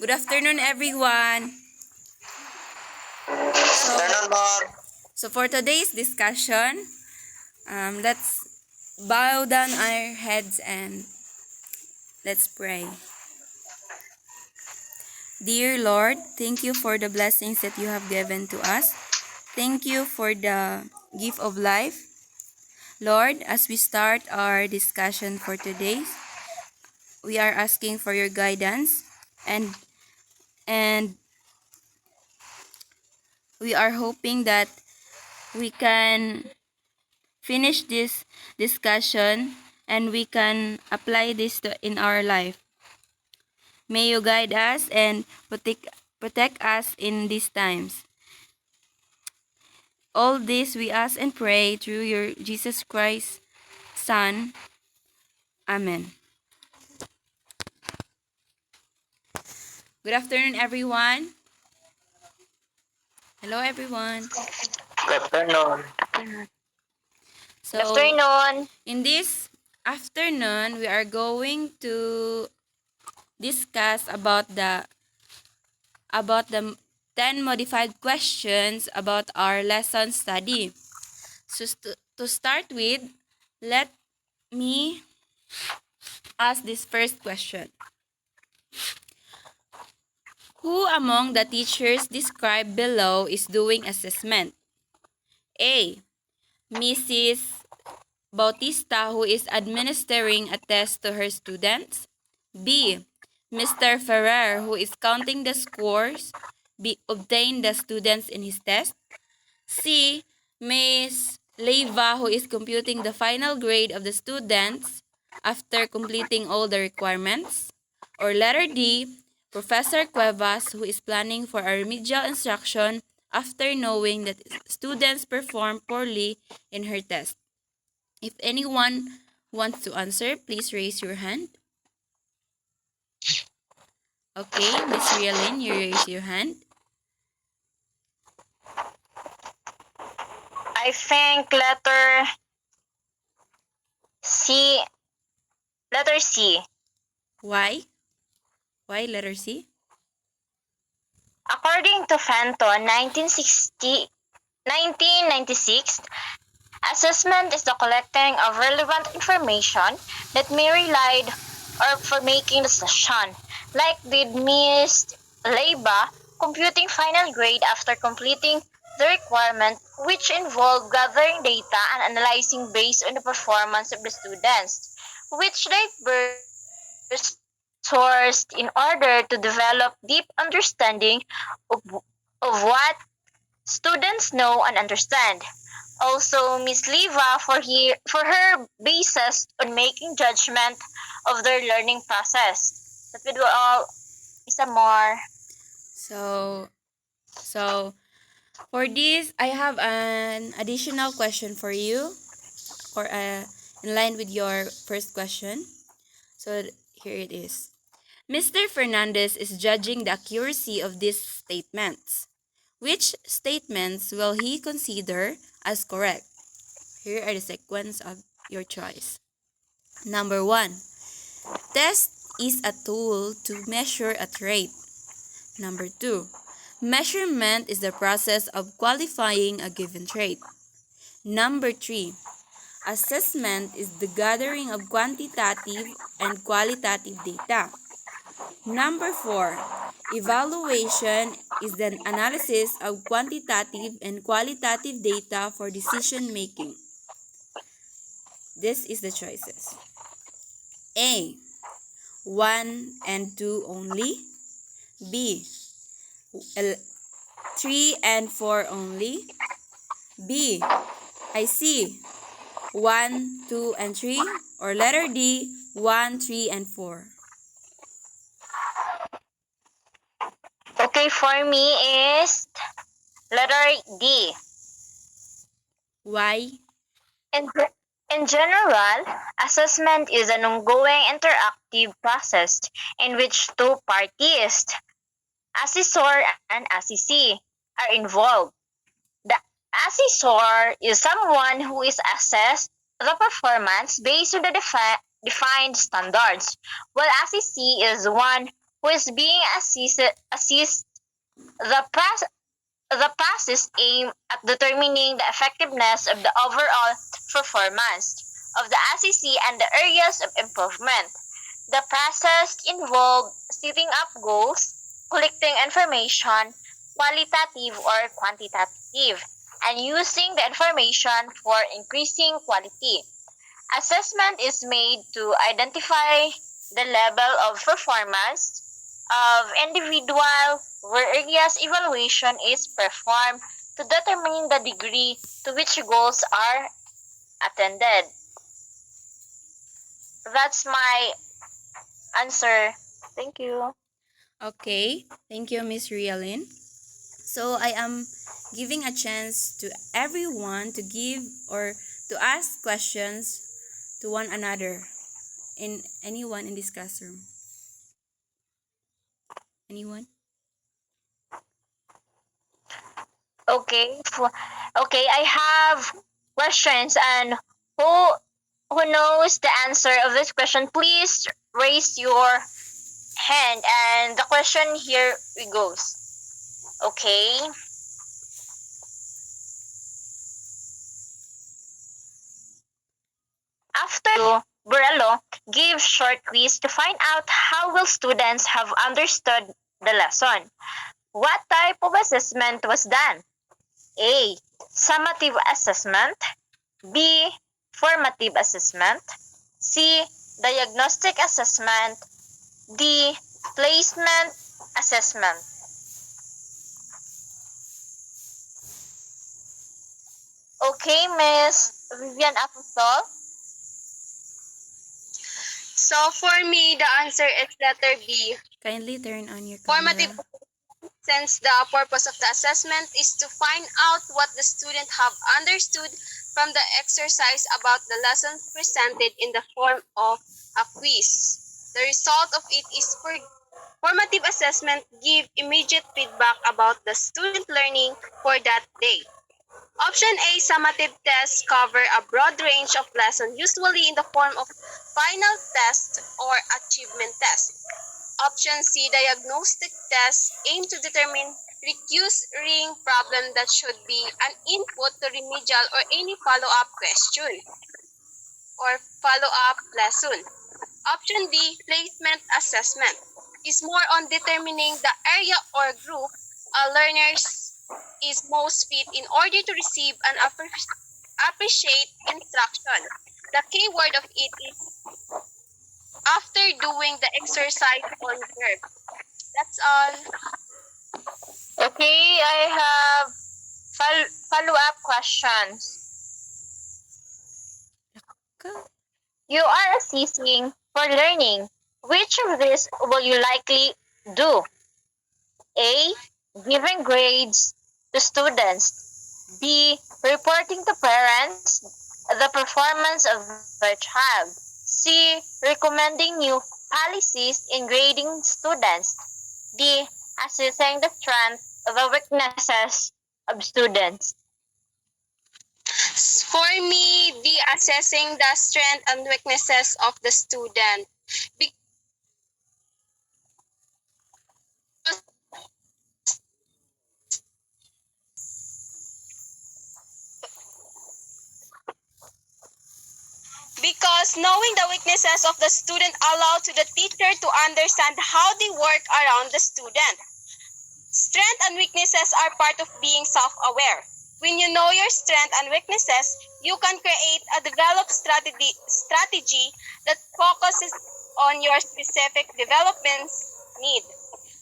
Good afternoon, everyone. So for today's discussion, let's bow down our heads and let's pray. Dear Lord, thank you for the blessings that you have given to us. Thank you for the gift of life. Lord, as we start our discussion for today, we are asking for your guidance and we are hoping that we can finish this discussion and we can apply this in our life. May you guide us and protect us in these times. All this we ask and pray through your Jesus Christ, Son. Amen. Good afternoon, everyone. Hello, everyone. Good afternoon. So, Good afternoon. in this afternoon, we are going to discuss about the 10 modified questions about our lesson study. So to start with, let me ask this first question. Who among the teachers described below is doing assessment? A. Mrs. Bautista, who is administering a test to her students. B. Mr. Ferrer, who is counting the scores obtained the students in his test. C. Ms. Leiva, who is computing the final grade of the students after completing all the requirements. Or letter D. Professor Cuevas, who is planning for a remedial instruction after knowing that students performed poorly in her test. If anyone wants to answer, please raise your hand. Okay, Miss Rialyn, you raise your hand. I think letter C. Letter C. Why? Why letter C? According to Fenton, 1996, assessment is the collecting of relevant information that may relied or for making decision, like did Ms. Leiva computing final grade after completing the requirement, which involved gathering data and analyzing based on the performance of the students, which diverse sourced in order to develop deep understanding of, of what students know and understand. Also, Ms. Leiva for her basis on making judgment of their learning process. That would all isa more. So for this, I have an additional question for you, for in line with your first question. So here it is. Mr. Fernandez is judging the accuracy of these statements. Which statements will he consider as correct? Here are the sequence of your choice. Number 1. Test is a tool to measure a trait. Number 2. Measurement is the process of qualifying a given trait. Number 3. Assessment is the gathering of quantitative and qualitative data. Number 4. Evaluation is the analysis of quantitative and qualitative data for decision making. This is the choices. A. 1 and 2 only. B. 3 and 4 only. B. I see 1, 2, and 3. Or letter D. 1, 3, and 4. Okay, for me is letter D. Why? In general, assessment is an ongoing interactive process in which two parties, assessor and assessee, are involved. The assessor is someone who is assessed the performance based on the defined standards, while assessee is one who is being assist the process. The process aimed at determining the effectiveness of the overall performance of the SEC and the areas of improvement. The process involved setting up goals, collecting information, qualitative or quantitative, and using the information for increasing quality. Assessment is made to identify the level of performance of individual where areas evaluation is performed to determine the degree to which goals are attended. That's my answer. Thank you. Okay, thank you, Miss Rialyn. So I am giving a chance to everyone to give or to ask questions to one another in anyone in this classroom. Anyone? Okay. Okay, I have questions and who who knows the answer of this question, please raise your hand and the question here we goes. Okay. After Burello gives short quiz to find out how will students have understood the lesson. What type of assessment was done? A. Summative assessment. B. Formative assessment. C. Diagnostic assessment. D. Placement assessment. Okay, Miss Vivian Apostol. So for me, the answer is letter B. Kindly turn on your Formative, camera. since the purpose of the assessment is to find out what the student have understood from the exercise about the lesson presented in the form of a quiz. The result of it is formative assessment give immediate feedback about the student learning for that day. Option A, summative tests cover a broad range of lessons, usually in the form of final test or achievement test. Option C, diagnostic tests aim to determine recurring problem that should be an input to remedial or any follow-up question or follow-up lesson. Option D, placement assessment, is more on determining the area or group a learner is most fit in order to receive and appreciate instruction. The key word of it is after doing the exercise on verb. That's all. Okay, I have follow-up questions. Go. You are assessing for learning. Which of these will you likely do? A. Giving grades to students. B. Reporting to parents the performance of their child. C. Recommending new policies in grading students. D. Assessing the strength of the weaknesses of students. For me, the assessing the strength and weaknesses of the student. Because knowing the weaknesses of the student allow to the teacher to understand how they work around the student. Strengths and weaknesses are part of being self-aware. When you know your strengths and weaknesses, you can create a developed strategy that focuses on your specific development need.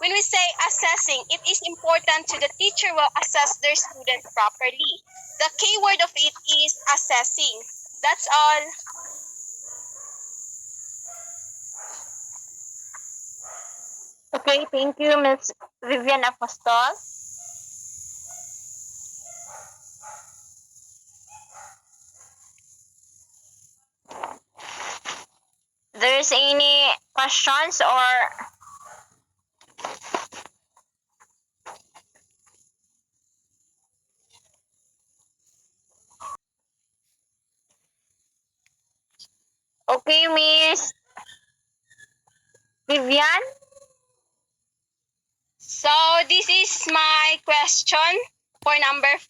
When we say assessing, it is important to the teacher will assess their student properly. The key word of it is assessing. That's all. Okay, thank you, Ms. Vivian Apostol. There's any questions or okay, Miss Vivian? So this is my question for number 5.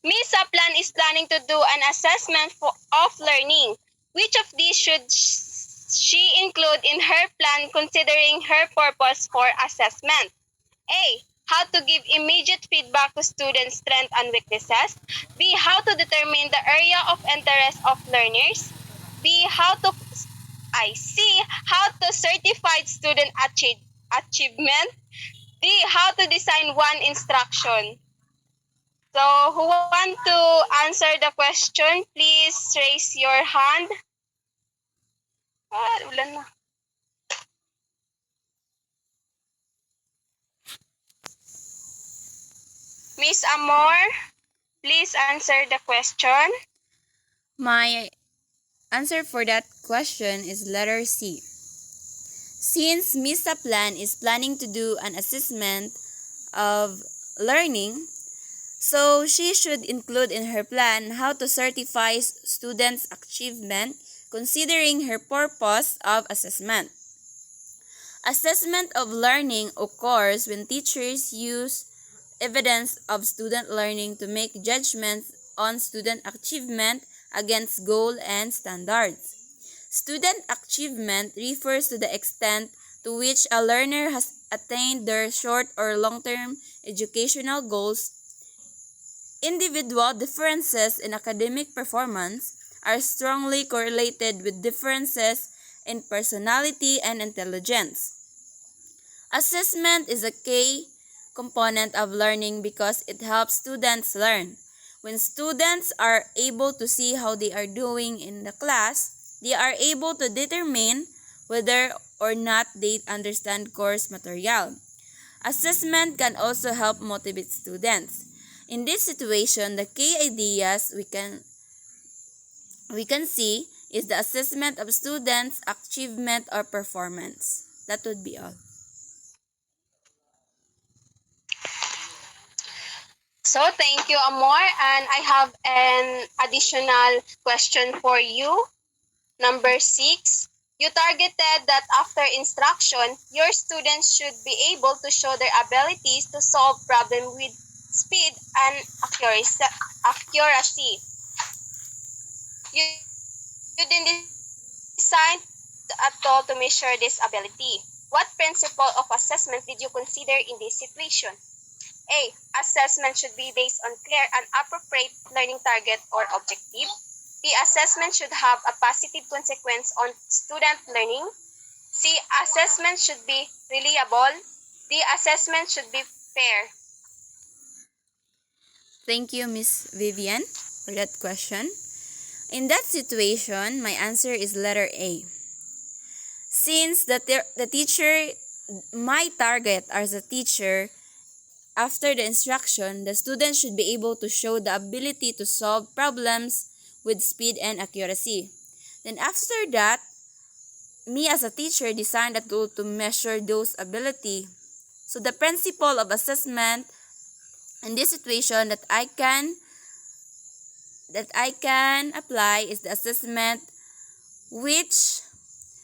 Miss Saplan is planning to do an assessment of learning. Which of these should she include in her plan considering her purpose for assessment? A. How to give immediate feedback to students' strengths and weaknesses. B. How to determine the area of interest of learners. B. C. How to certify student achievement. D. How to design one instruction. So, who want to answer the question, please raise your hand. Ulan na. Miss Amor, please answer the question. My answer for that question is letter C. Since Miss Saplan is planning to do an assessment of learning, so she should include in her plan how to certify students' achievement considering her purpose of assessment. Assessment of learning occurs when teachers use evidence of student learning to make judgments on student achievement against goal and standards. Student achievement refers to the extent to which a learner has attained their short or long-term educational goals. Individual differences in academic performance are strongly correlated with differences in personality and intelligence. Assessment is a key component of learning because it helps students learn. When students are able to see how they are doing in the class, they are able to determine whether or not they understand course material. Assessment can also help motivate students. In this situation, the key ideas we can see is the assessment of students' achievement or performance. That would be all. So, thank you, Amor. And I have an additional question for you. Number 6. You targeted that after instruction, your students should be able to show their abilities to solve problems with speed and accuracy. You didn't design a tool to measure this ability. What principle of assessment did you consider in this situation? A. Assessment should be based on clear and appropriate learning target or objective. B. Assessment should have a positive consequence on student learning. C. Assessment should be reliable. D. Assessment should be fair. Thank you, Miss Vivian, for that question. In that situation, my answer is letter A. Since the teacher, my target as a teacher, after the instruction, the student should be able to show the ability to solve problems with speed and accuracy. Then after that, me as a teacher designed a tool to measure those ability. So the principle of assessment in this situation that I can apply is the assessment which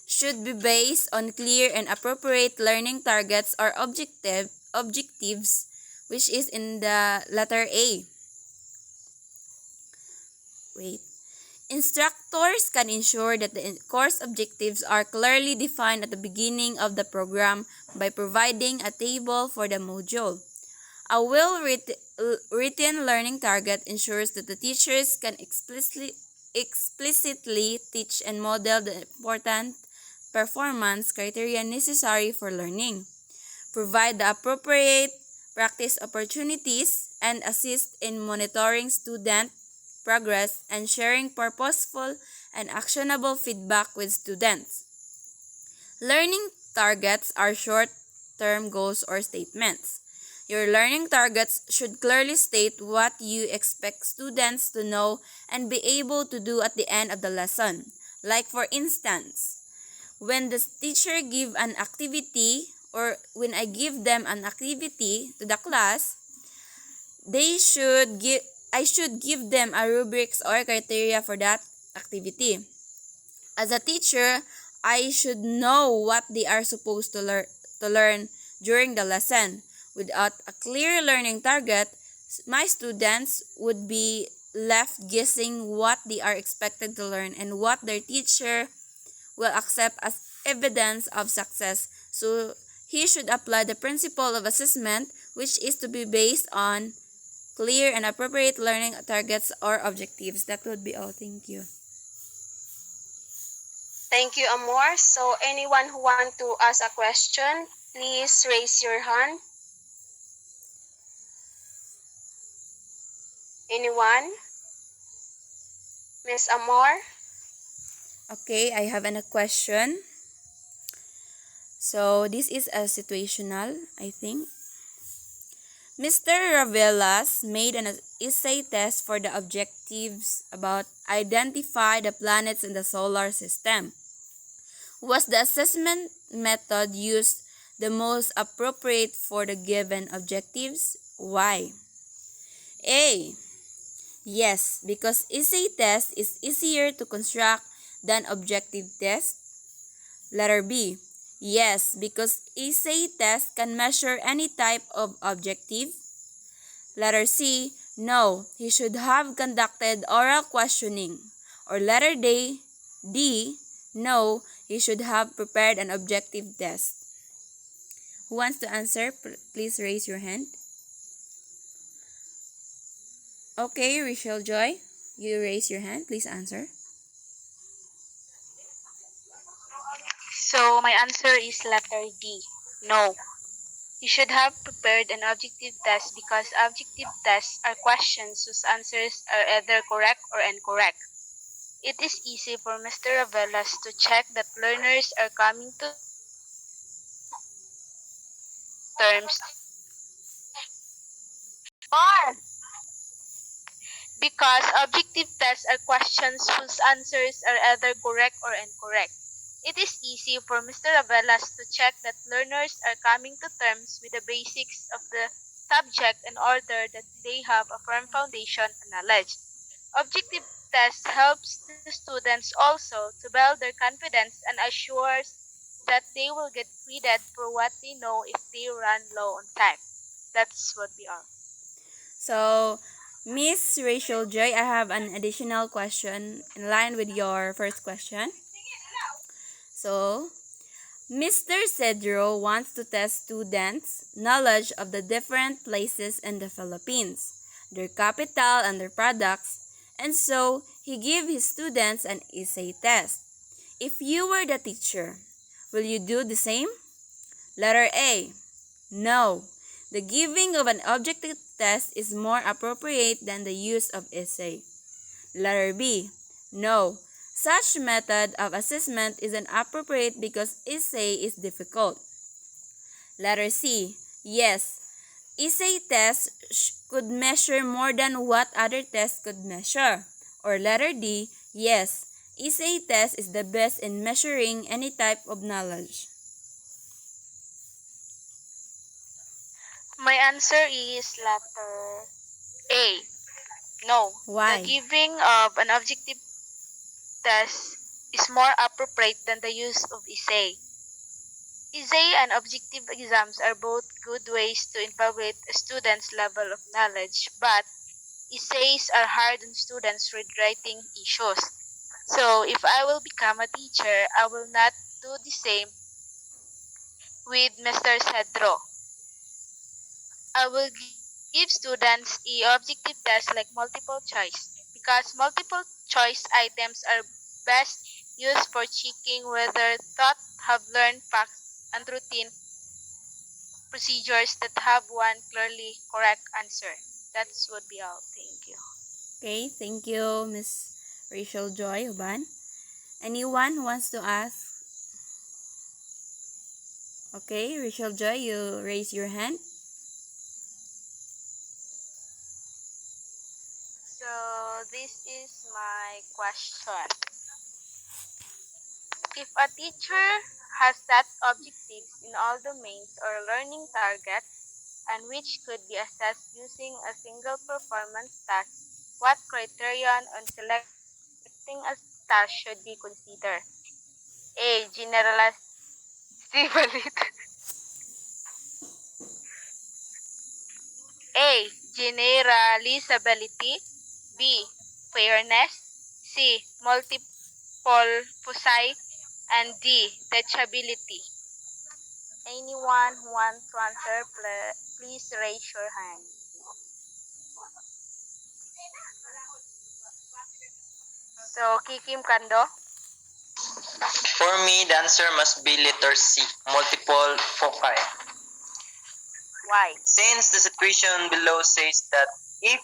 should be based on clear and appropriate learning targets or objectives, which is in the letter A. Instructors can ensure that the course objectives are clearly defined at the beginning of the program by providing a table for the module. A well-written learning target ensures that the teachers can explicitly teach and model the important performance criteria necessary for learning, provide the appropriate practice opportunities, and assist in monitoring student progress and sharing purposeful and actionable feedback with students. Learning targets are short-term goals or statements. Your learning targets should clearly state what you expect students to know and be able to do at the end of the lesson. Like for instance, when the teacher give an activity or when I give them an activity to the class, I should give them a rubrics or criteria for that activity. As a teacher, I should know what they are supposed to learn during the lesson. Without a clear learning target, my students would be left guessing what they are expected to learn and what their teacher will accept as evidence of success. So he should apply the principle of assessment, which is to be based on clear and appropriate learning targets or objectives. That would be all. Thank you. Thank you, Amor. So anyone who want to ask a question, please raise your hand. Anyone? Miss Amor? Okay, I have a question. So this is a situational, I think. Mr. Ravelas made an essay test for the objectives about identify the planets in the solar system. Was the assessment method used the most appropriate for the given objectives? Why? A. Yes, because essay test is easier to construct than objective test. Letter B. Yes, because essay test can measure any type of objective. Letter C. No, he should have conducted oral questioning. Or letter D. No, he should have prepared an objective test. Who wants to answer? Please raise your hand. Okay, Rachel Joy, you raise your hand. Please answer. So my answer is letter D. No. You should have prepared an objective test because objective tests are questions whose answers are either correct or incorrect. It is easy for Mr. Ravelas to check that learners are coming to terms because objective tests are questions whose answers are either correct or incorrect. It is easy for Mr. Ravelas to check that learners are coming to terms with the basics of the subject in order that they have a firm foundation and knowledge. Objective tests helps the students also to build their confidence and assures that they will get credit for what they know if they run low on time. That's what we are. So, Miss Rachel Joy, I have an additional question in line with your first question. So, Mr. Cedro wants to test students' knowledge of the different places in the Philippines, their capital and their products, and so he gave his students an essay test. If you were the teacher, will you do the same? Letter A. No. The giving of an objective test is more appropriate than the use of essay. Letter B. No. Such method of assessment is inappropriate because essay is difficult. Letter C. Yes. Essay tests could measure more than what other tests could measure. Or letter D. Yes. Essay test is the best in measuring any type of knowledge. My answer is letter A. No. Why? The giving of an objective test is more appropriate than the use of essay. Essay and objective exams are both good ways to evaluate a student's level of knowledge, but essays are hard on students with writing issues. So if I will become a teacher, I will not do the same with Mr. Cedro. I will give students a objective test like multiple choice because multiple choice items are best used for checking whether thought have learned facts and routine procedures that have one clearly correct answer. That's would be all. Thank you. Okay, thank you, Miss Rachel Joy Huban. Anyone who wants to ask? Okay, Rachel Joy, you raise your hand. So this is my question. If a teacher has set objectives in all domains or learning targets and which could be assessed using a single performance task, what criterion on selecting a task should be considered? A. Generalizability. A. Generalizability. B. Fairness. C. Multiple foci. And D. Teachability. Anyone who wants to answer, please raise your hand. So, Kikim Kando. For me, the answer must be letter C, multiple foci. Why? Since the situation below says that if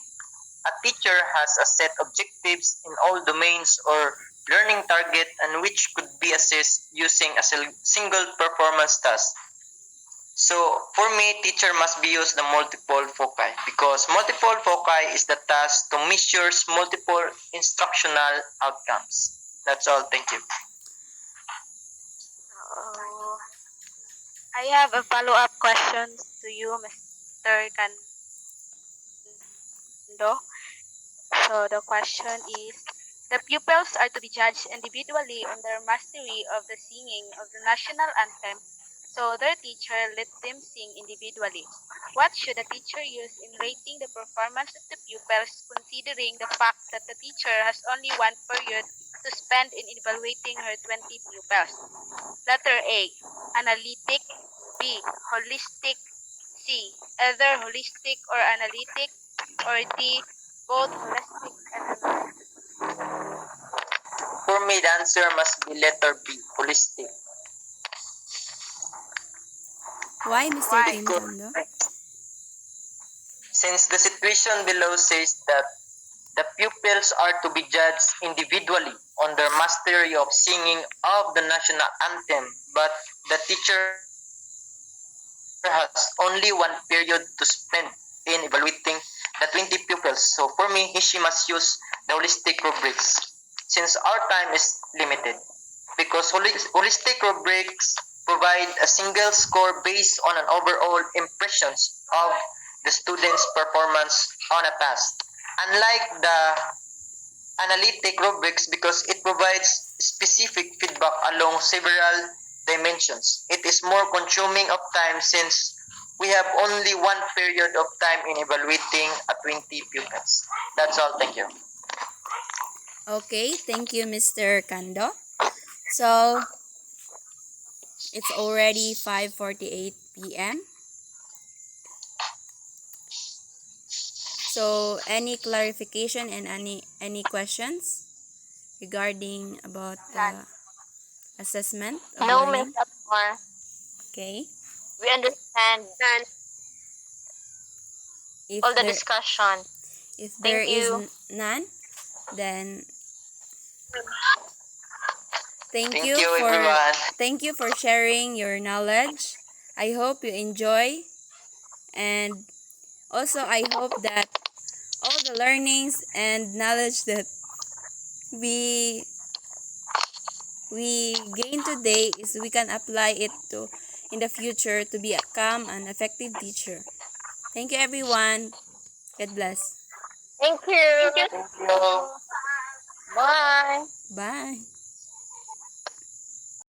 a teacher has a set objectives in all domains or learning target and which could be assessed using a single performance task. So for me, teacher must be used the multiple foci because multiple foci is the task to measure multiple instructional outcomes. That's all. Thank you. I have a follow-up question to you, Mr. Kando. So the question is, the pupils are to be judged individually on their mastery of the singing of the national anthem, so their teacher let them sing individually. What should the teacher use in rating the performance of the pupils, considering the fact that the teacher has only one period to spend in evaluating her 20 pupils? Letter A, analytic. B, holistic. C, either holistic or analytic. Or D, both holistic and analytic. For me, the answer must be letter B, holistic. Why, Mr. Why? Kim Kando? Since the situation below says that the pupils are to be judged individually on their mastery of singing of the national anthem, but the teacher has only one period to spend in evaluating the 20 pupils. So for me, she must use the holistic rubrics since our time is limited. Because holistic rubrics provide a single score based on an overall impressions of the student's performance on a task. Unlike the analytic rubrics because it provides specific feedback along several dimensions. It is more consuming of time since we have only one period of time in evaluating a 20 pupils. That's all. Thank you. Okay, thank you, Mr. Kando. So, it's already 5:48 p.m. So, any clarification and any questions regarding about the assessment of No, learning? Miss Apor. Okay. We understand And If all the there, discussion. if there Thank is you. none, then thank Thank you you, for everyone. thank you for sharing your knowledge. I hope you enjoy, and also I hope that all the learnings and knowledge that we gain today is we can apply it to in the future to be a calm and effective teacher. Thank you, everyone. God bless. Thank you. Thank you. Bye. Bye.